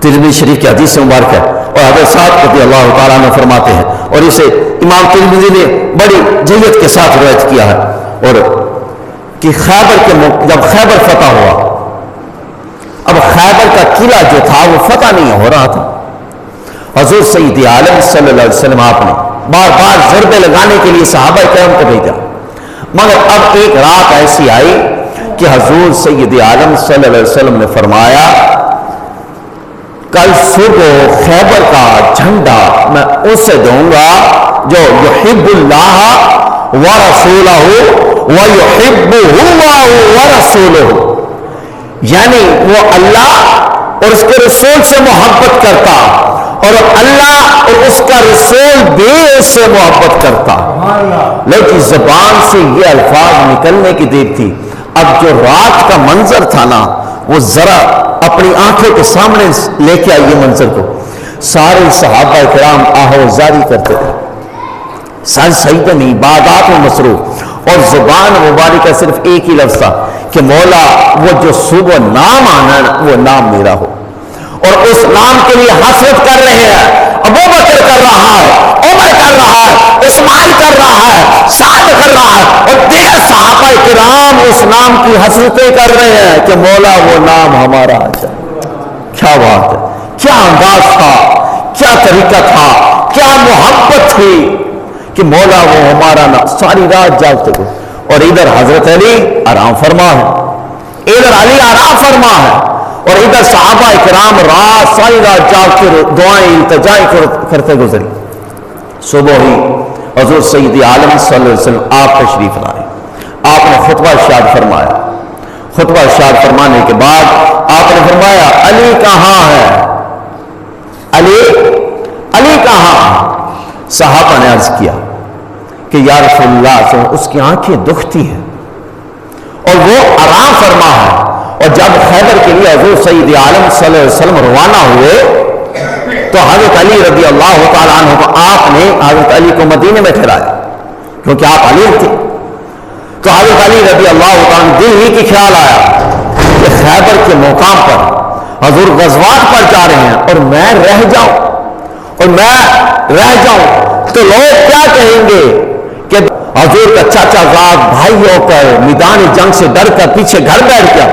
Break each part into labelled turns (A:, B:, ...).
A: ترمذی شریف کی حدیث سے مبارک ہے، اور حضرت سعد رضی اللہ تعالیٰ عنہ فرماتے ہیں، اور اسے امام ترمذی نے بڑی جیت کے ساتھ روایت کیا ہے، اور کہ جب خیبر فتح ہوا، اب خیبر کا قلعہ جو تھا وہ فتح نہیں ہو رہا تھا، حضور سید عالم صلی اللہ علیہ وسلم آپ نے بار بار ضربے لگانے کے لیے صحابہ کرام کو بھیجا، مگر اب ایک رات ایسی آئی کہ حضور سید عالم صلی اللہ علیہ وسلم نے فرمایا کل صبح خیبر کا جھنڈا میں اسے دوں گا جو یحب اللہ ورسولہ ویحبہ اللہ ورسولہ، یعنی وہ اللہ اور اس کے رسول سے محبت کرتا اور اللہ اور اس کا رسول بھی اس سے محبت کرتا، لیکن زبان سے یہ الفاظ نکلنے کی دیر تھی۔ اب جو رات کا منظر تھا نا وہ ذرا اپنی آنکھوں کے سامنے لے کے آئیے منظر کو، سارے صحابہ کرام آہوزاری کرتے تھے، سارے سجدے میں عبادات میں مصروف، اور زبان مبارکہ صرف ایک ہی لفظ تھا کہ مولا وہ جو صبح نام آنا وہ نام میرا ہو، اور اس نام کے لیے حسرت کر رہے ہیں، ابو بکر کر رہا ہے، عمر کر رہا ہے، عثمان کر رہا ہے، سعد کر رہا ہے، اور دیگر صحابہ کرام اس نام کی حسرتیں کر رہے ہیں کہ مولا وہ نام ہمارا آ جائے۔ کیا بات ہے، کیا انداز تھا، کیا طریقہ تھا، کیا محبت تھی کہ مولا وہ ہمارا نام، ساری رات جاگتے گئے، اور ادھر حضرت علی آرام فرما ہے، ادھر علی آرام فرما ہے، اور ادھر صحابہ کرام رات ساری رات جاگ کے دعائیں التجائیں کرتے گزری۔ صبح ہی حضور سید عالم صلی اللہ علیہ وسلم آپ تشریف لائے، آپ نے خطبہ ارشاد فرمایا، خطبہ ارشاد فرمانے کے بعد آپ نے فرمایا علی کہاں ہے، علی کہاں ہے؟ صحابہ نے عرض کیا کہ یا رسول اللہ اس کی آنکھیں دکھتی ہیں اور وہ آرام فرما ہے، اور جب خیبر کے لیے حضور سید عالم صلی اللہ علیہ وسلم روانہ ہوئے تو حضرت علی رضی اللہ تعالیٰ عنہ کو آپ نے حضرت علی کو مدینے میں ٹھہرایا، کیونکہ آپ علی تھے، تو حضرت علی رضی اللہ تعالیٰ عنہ دل ہی کی خیال آیا کہ خیبر کے مقام پر حضور غزوات پر جا رہے ہیں اور میں رہ جاؤں تو لوگ کیا کہیں گے کہ حضور کا چاچا زاد بھائی ہو کر میدان جنگ سے ڈر کر پیچھے گھر بیٹھ گیا،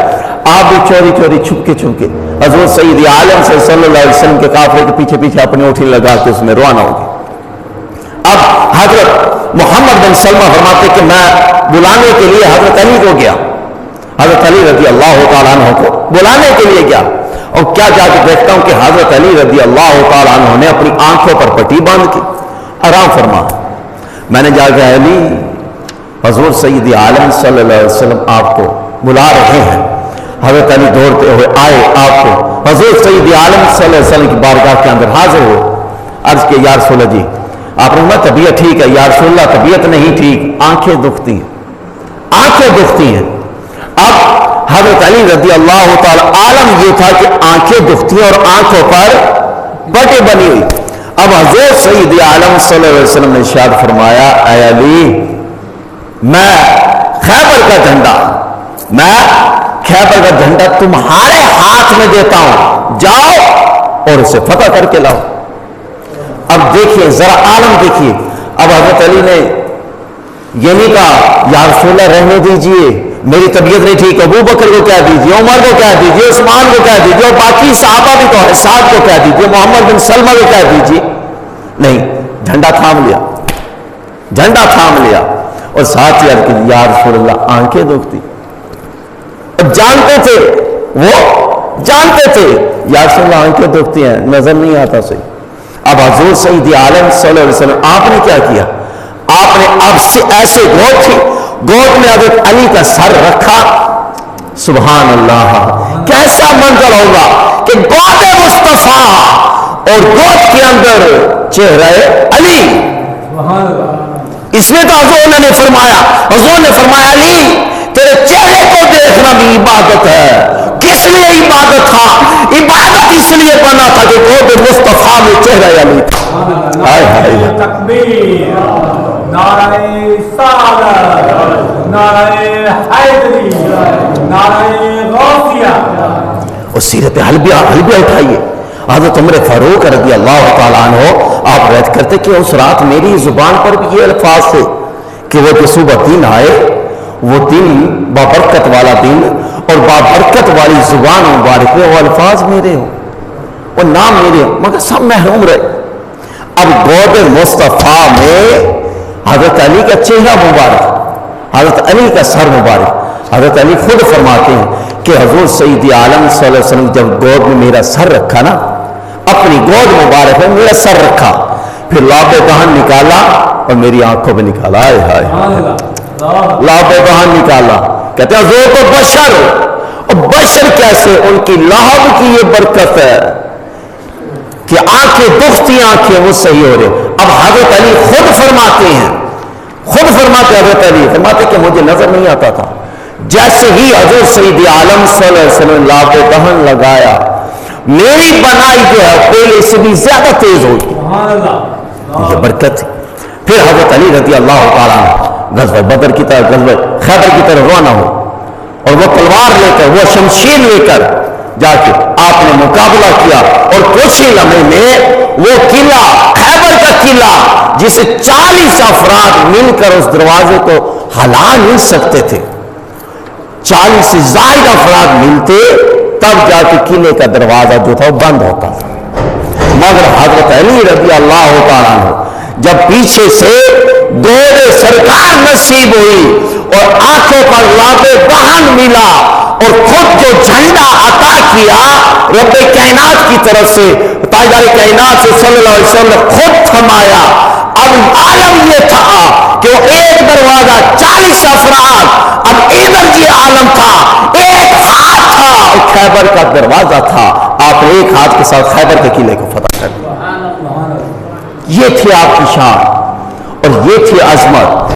A: آپ بھی چوری چوری چھپ کے حضور سید عالم صلی اللہ علیہ وسلم کے قافلے کے پیچھے پیچھے اپنی اونٹھی لگا کے اس میں روانہ ہو گئے۔ اب حضرت محمد بن سلمہ فرماتے کہ میں بلانے کے لیے حضرت علی کو گیا، حضرت علی رضی اللہ تعالیٰ عنہ کو بلانے کے لیے گیا، اور کیا جا کے دیکھتا ہوں کہ حضرت علی رضی اللہ تعالیٰ عنہ نے اپنی آنکھوں پر پٹی باندھ کی، آرام فرما۔ میں نے جا کے علی حضور سید عالم صلی اللہ علیہ وسلم آپ کو بلا رہے ہیں، حضرت علی دوڑتے ہوئے آئے، آپ کو حضور سید عالم صلی اللہ علیہ وسلم کی بارگاہ کے اندر حاضر ہوئے، عرض کہ یا رسول اللہ جی آپ نے کہا طبیعت ٹھیک ہے، یا رسول اللہ طبیعت نہیں ٹھیک، آنکھیں دکھتی ہیں۔ اب حضرت علی رضی اللہ تعالی عالم یہ تھا کہ آنکھیں دکھتی ہیں اور آنکھوں پر پٹی بنی ہوئی۔ اب حضور سید عالم صلی اللہ علیہ وسلم نے ارشاد فرمایا اے علی میں خیبر کا جھنڈا تمہارے ہاتھ میں دیتا ہوں، جاؤ اور اسے فتح کر کے لاؤ۔ اب دیکھیے ذرا عالم دیکھیے، اب حضرت علی نے یہ نہیں کہا یا رسول اللہ رہنے دیجئے میری طبیعت نہیں ٹھیک، ابو بکر کو کہہ دیجئے، عمر کو کہہ دیجئے، عثمان کو کہہ دیجئے، اور باقی صحابہ بھی تو ہے، سعد کو کہہ دیجئے، محمد بن سلمہ کو کہہ دیجئے، نہیں، جھنڈا تھام لیا اور ساتھ ہی عرض کی یا رسول اللہ آنکھیں دکھتی، جانتے تھے یا رسول اللہ آنکھیں دکھتی ہیں، نظر نہیں آتا صحیح۔ اب حضور سید عالم صلی اللہ علیہ وسلم آپ نے کیا کیا، آپ نے اب سے ایسے گود میں حضرت علی کا سر رکھا، سبحان اللہ، کیسا منظر ہوگا کہ گود مصطفیٰ اور گود کے اندر چہرہ علی، اس میں تو حضور نے فرمایا علی تیرے چہرے کو دیکھنا بھی عبادت ہے۔ کس لیے عبادت تھا؟ عبادت اس لیے بنا تھا کہ گود مصطفیٰ میں چہرہ علی تھا۔
B: تکبیر، نعرہ سعادت، نعرہ حیدری، نعرہ غوثیہ،
A: اور سیرت حلبیہ اٹھائیے، حضرت عمر فاروق رضی اللہ تعالیٰ عنہ آپ روایت کرتے کہ اس رات میری زبان پر بھی یہ الفاظ تھے کہ وہ جو صبح دن آئے وہ دن بابرکت والا دن اور بابرکت والی زبان مبارک میں وہ الفاظ میرے ہو، وہ نام میرے ہو، مگر سب محروم رہے۔ اب گود مصطفیٰ میں حضرت علی کا چہرہ مبارک، حضرت علی کا سر مبارک، حضرت علی خود فرماتے ہیں کہ حضور سید عالم صلی اللہ علیہ وسلم جب گود میں میرا سر رکھا نا، اپنی گود مبارک میں میرا سر رکھا، پھر لاب دہن نکالا اور میری آنکھوں میں نکالا، آئے ہائے لاب دہن نکالا، کہتے ہیں حضور تو بشر، اور بشر کیسے؟ ان کی لہب کی یہ برکت ہے کہ آنکھیں دکھتی آنکھیں وہ صحیح ہو رہے۔ اب حضرت علی خود فرماتے ہیں، خود فرماتے حضرت علی فرماتے کہ مجھے نظر نہیں آتا تھا، جیسے ہی حضور سید عالم صلی اللہ علیہ وسلم لاب دہن لگایا میری بنائی جو ہے پہلے سے بھی زیادہ تیز ہوئی، یہ برکت تھی۔ پھر حضرت علی رضی اللہ تعالیٰ غزوہ بدر کی طرف، غزوہ خیبر کی طرف روانہ ہو اور وہ تلوار لے کر، وہ شمشیر لے کر جا کے آپ نے مقابلہ کیا، اور کچھ ہی لمحے میں وہ قلعہ، خیبر کا قلعہ جسے 40 افراد مل کر اس دروازے کو ہلا نہیں سکتے تھے، 40 سے زائد افراد ملتے تب جا کے قلعے کا دروازہ جو تھا وہ بند ہوتا تھا۔ مگر حضرت علی رضی اللہ تعالیٰ عنہ جب پیچھے سے دور سرکار نصیب ہوئی اور آنکھوں پر لاب دہن ملا اور خود جو جھنڈا عطا کیا رب کائنات کی طرف سے، تاجدار کائنات سے صلی اللہ علیہ وسلم نے خود تھمایا۔ اب عالم یہ تھا کہ وہ ایک دروازہ 40 افراد، اب ادھر یہ عالم تھا، ایک ہاتھ تھا اور خیبر کا دروازہ تھا، آپ نے ایک ہاتھ کے ساتھ خیبر کے قلعے کو فتح کر دیا۔ یہ تھی آپ کی شان اور یہ تھی عظمت۔